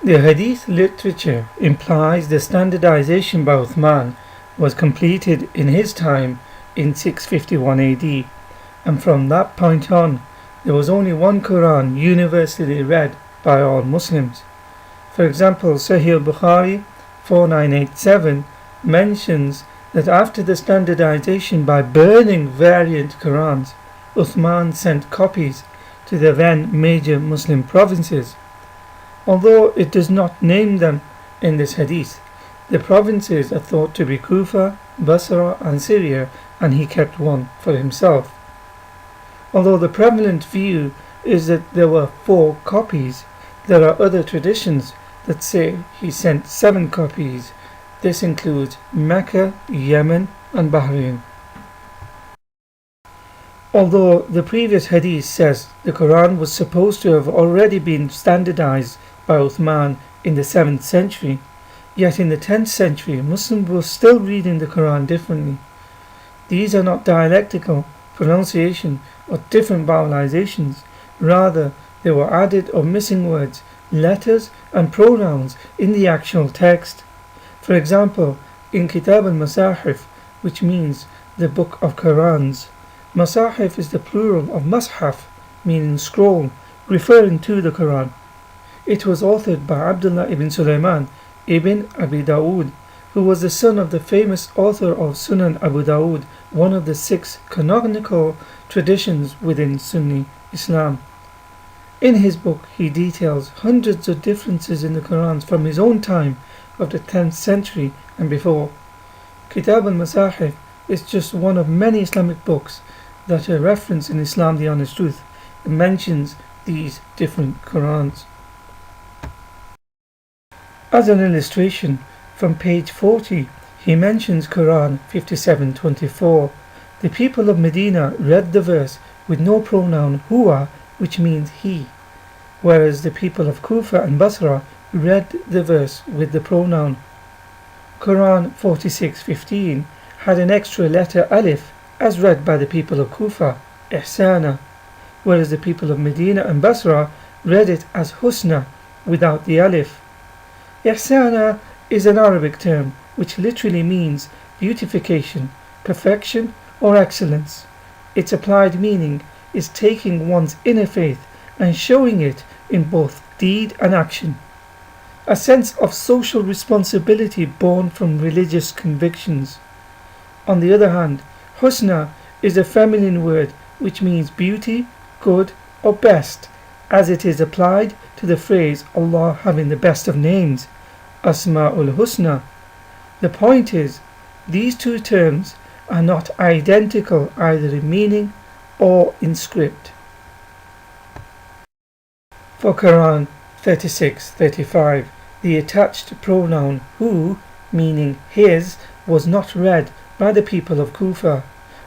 The Hadith literature implies the standardization by Uthman was completed in his time in 651 AD, and from that point on there was only one Quran universally read by all Muslims. For example, Sahih al-Bukhari 4987 mentions that after the standardization by burning variant Qurans, Uthman sent copies to the then major Muslim provinces. Although it does not name them in this hadith, the provinces are thought to be Kufa, Basra and Syria, and he kept one for himself. Although the prevalent view is that there were 4 copies, there are other traditions that say he sent 7 copies. This includes Mecca, Yemen and Bahrain. Although the previous hadith says the Quran was supposed to have already been standardized by Uthman in the 7th century, yet in the 10th century Muslims were still reading the Quran differently. These are not dialectical pronunciation or different vowelizations, rather they were added or missing words, letters and pronouns in the actual text. For example, in Kitab al-Masahif, which means the book of Qurans, Masahif is the plural of Mashaf, meaning scroll, referring to the Quran. It was authored by Abdullah ibn Sulaiman ibn Abi Dawood, who was the son of the famous author of Sunan Abu Dawood, one of the 6 canonical traditions within Sunni Islam. In his book he details hundreds of differences in the Qurans from his own time of the 10th century and before. Kitab al-Masahif is just one of many Islamic books that are referenced in Islam the Honest Truth and mentions these different Qurans. As an illustration, from page 40, he mentions Quran 57:24. The people of Medina read the verse with no pronoun huwa, which means he, whereas the people of Kufa and Basra read the verse with the pronoun. Quran 46:15 had an extra letter alif as read by the people of Kufa, ihsana, whereas the people of Medina and Basra read it as husna without the alif. Ihsana is an Arabic term which literally means beautification, perfection or excellence. Its applied meaning is taking one's inner faith and showing it in both deed and action. A sense of social responsibility born from religious convictions. On the other hand, husna is a feminine word which means beauty, good or best, as it is applied to the phrase Allah having the best of names, Asma'ul Husna. The point is, these 2 terms are not identical either in meaning or in script. For Quran 36:35, the attached pronoun who, meaning his, was not read by the people of Kufa,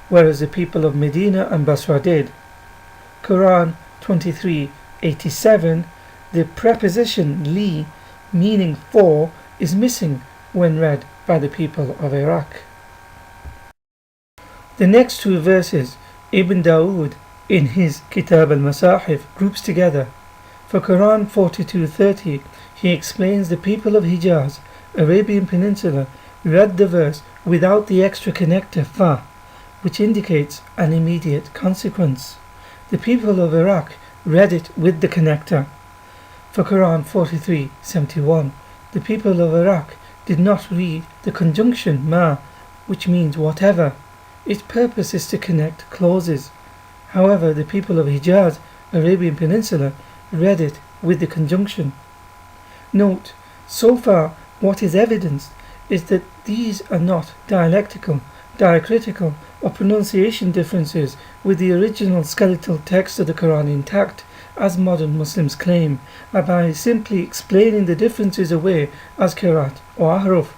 whereas the people of Medina and Basra did. Quran 23:87, the preposition li, meaning for, is missing when read by the people of Iraq. The next 2 verses Ibn Dawood in his Kitab al-Masahif groups together. For Quran 42:30, he explains the people of Hijaz, Arabian Peninsula, read the verse without the extra connector fa, which indicates an immediate consequence. The people of Iraq read it with the connector. For Quran 43:71, the people of Iraq did not read the conjunction ma, which means whatever. Its purpose is to connect clauses. However, the people of Hijaz, Arabian Peninsula, read it with the conjunction. Note, so far what is evidenced is that these are not dialectical, diacritical or pronunciation differences with the original skeletal text of the Quran intact, as modern Muslims claim, by simply explaining the differences away as Qiraat or Ahruf.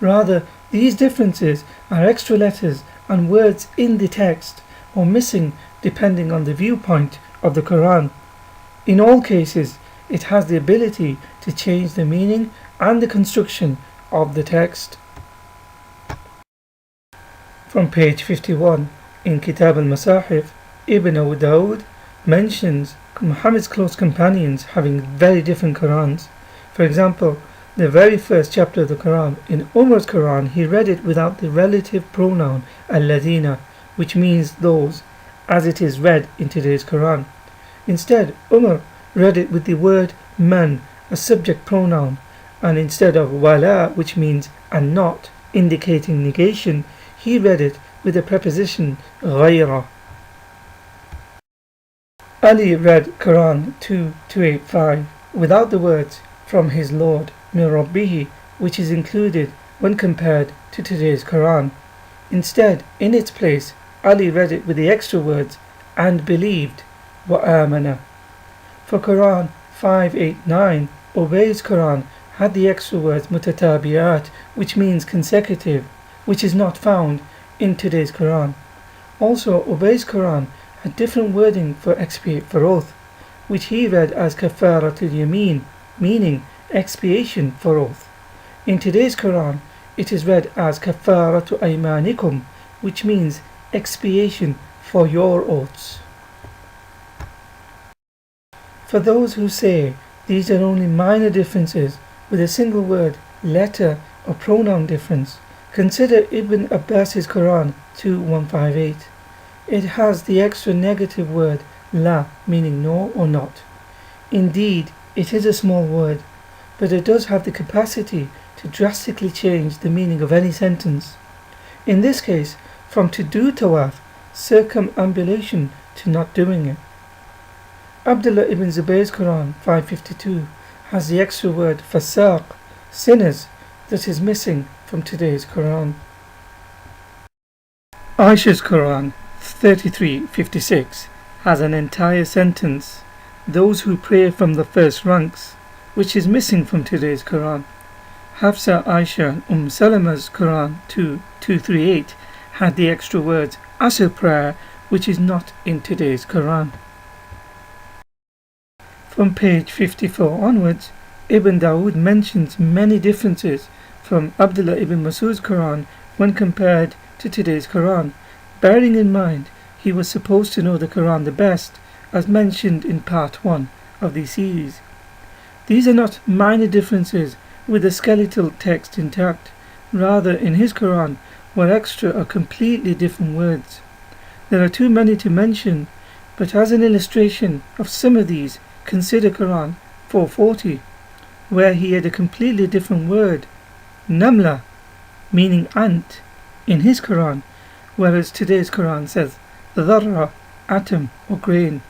Rather, these differences are extra letters and words in the text, or missing depending on the viewpoint of the Quran. In all cases, it has the ability to change the meaning and the construction of the text. From page 51 in Kitab al-Masahif, Ibn Abu Dawood mentions Muhammad's close companions having very different Qurans. For example, the very first chapter of the Quran, in Umar's Quran, he read it without the relative pronoun alladina, which means those, as it is read in today's Quran. Instead, Umar read it with the word man, a subject pronoun, and instead of wala, which means and not, indicating negation, he read it with the preposition ghayra. Ali read Quran 2:285 without the words from his Lord, min Rabbihi, which is included when compared to today's Quran. Instead, in its place, Ali read it with the extra words and believed wa amana. For Quran 5:8-9, Ubay's Quran had the extra words mutatabi'at, which means consecutive, which is not found in today's Quran. Also, Ubay's Quran had different wording for expiate for oath, which he read as kafaratul yameen, meaning expiation for oath. In today's Quran, it is read as kafaratu aymanikum, which means expiation for your oaths. For those who say these are only minor differences with a single word, letter or pronoun difference, consider Ibn Abbas's Quran 2:158. It has the extra negative word la, meaning no or not. Indeed, it is a small word, but it does have the capacity to drastically change the meaning of any sentence. In this case, from to do tawaf, circumambulation, to not doing it. Abdullah ibn Zubayr's Quran 5:52 has the extra word fasaq, sinners, that is missing from today's Quran. Aisha's Quran 33:56 has an entire sentence, those who pray from the first ranks, which is missing from today's Quran. Hafsa, Aisha and Salama's Quran 2:238 had the extra words Asr prayer, which is not in today's Quran. From page 54 onwards, Ibn Dawood mentions many differences from Abdullah ibn Mas'ud's Quran when compared to today's Quran, bearing in mind he was supposed to know the Quran the best, as mentioned in part 1 of the series. These are not minor differences with the skeletal text intact. Rather, in his Quran were extra or completely different words. There are too many to mention, but as an illustration of some of these, consider Quran 4:40, where he had a completely different word, namla, meaning ant, in his Quran, whereas today's Quran says dharra, atom or grain.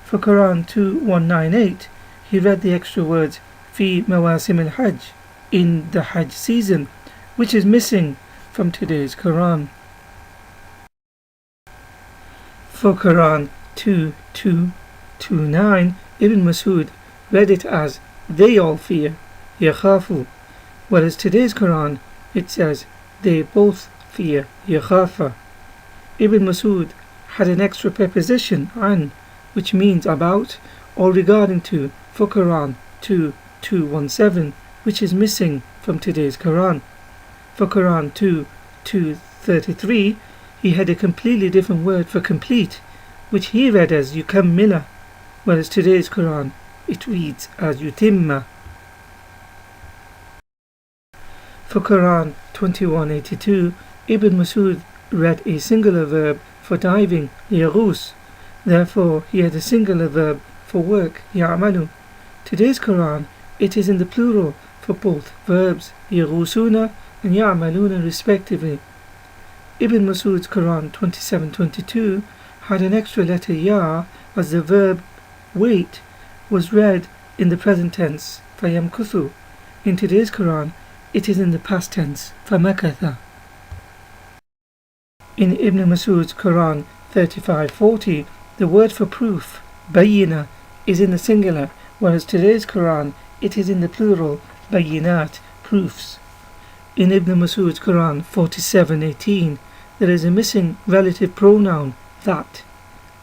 For Quran 2:198, he read the extra words fi mawasim al-hajj, in the Hajj season, which is missing from today's Quran. For Quran 2:229, Ibn Mas'ud read it as they all fear, yakhafu, whereas today's Quran it says they both fear, yakhafa. Ibn Mas'ud had an extra preposition an, which means about or regarding to, for Quran 2:217, which is missing from today's Quran. For Quran 2:233, he had a completely different word for complete, which he read as yukammila, whereas today's Quran it reads as yutimma. For Quran 21:82, Ibn Mas'ud read a singular verb for diving, yaghus. Therefore, he had a singular verb for work, ya'malu. Today's Quran, it is in the plural for both verbs, yaghusuna and ya'maluna respectively. Ibn Mas'ud's Quran 27:22 had an extra letter ya, as the verb wait was read in the present tense, fayamkuthu. In today's Quran, it is in the past tense, famakatha. In Ibn Mas'ud's Quran 35:40, the word for proof, bayina, is in the singular, whereas today's Quran, it is in the plural, bayinat, proofs. In Ibn Mas'ud's Quran 47:18, there is a missing relative pronoun, that,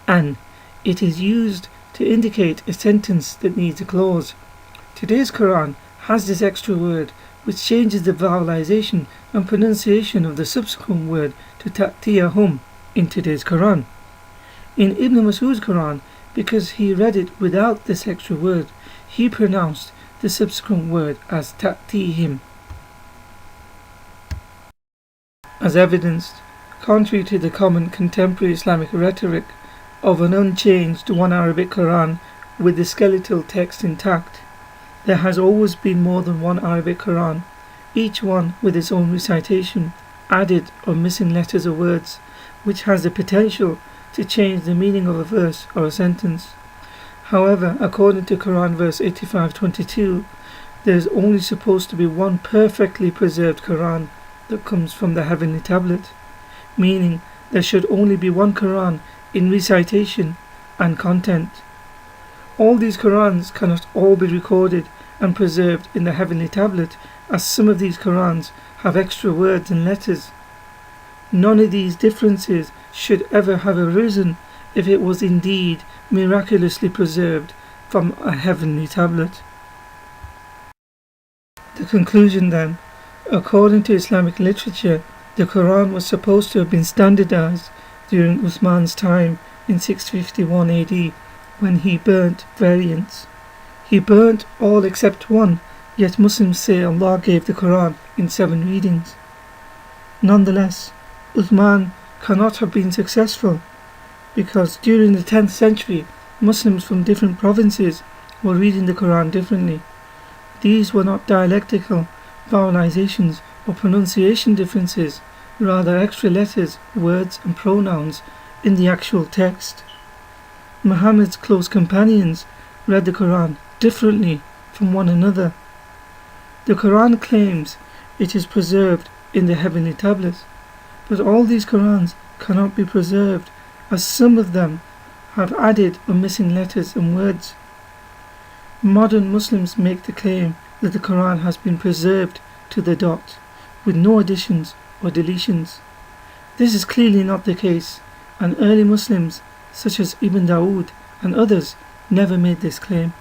and it is used to indicate a sentence that needs a clause. Today's Quran has this extra word, which changes the vowelization and pronunciation of the subsequent word to ta'tiyahum in today's Quran. In Ibn Mas'ud's Quran, because he read it without this extra word, he pronounced the subsequent word as ta'tihim. As evidenced, contrary to the common contemporary Islamic rhetoric of an unchanged one Arabic Quran with the skeletal text intact, there has always been more than one Arabic Quran, each one with its own recitation, added or missing letters or words, which has the potential to change the meaning of a verse or a sentence. However, according to Quran verse 85:22, there is only supposed to be one perfectly preserved Quran that comes from the heavenly tablet, meaning there should only be one Quran in recitation and content. All these Qurans cannot all be recorded and preserved in the heavenly tablet, as some of these Qurans have extra words and letters. None of these differences should ever have arisen if it was indeed miraculously preserved from a heavenly tablet. The conclusion then, according to Islamic literature, the Quran was supposed to have been standardized during Uthman's time in 651 AD, when he burnt variants. He burnt all except one, yet Muslims say Allah gave the Quran in 7 readings. Nonetheless, Uthman cannot have been successful, because during the 10th century, Muslims from different provinces were reading the Quran differently. These were not dialectical vowelizations or pronunciation differences, rather extra letters, words and pronouns in the actual text. Muhammad's close companions read the Quran differently from one another. The Quran claims it is preserved in the heavenly tablets, but all these Qurans cannot be preserved, as some of them have added or missing letters and words. Modern Muslims make the claim that the Quran has been preserved to the dot, with no additions or deletions. This is clearly not the case, and early Muslims such as Ibn Dawood and others never made this claim.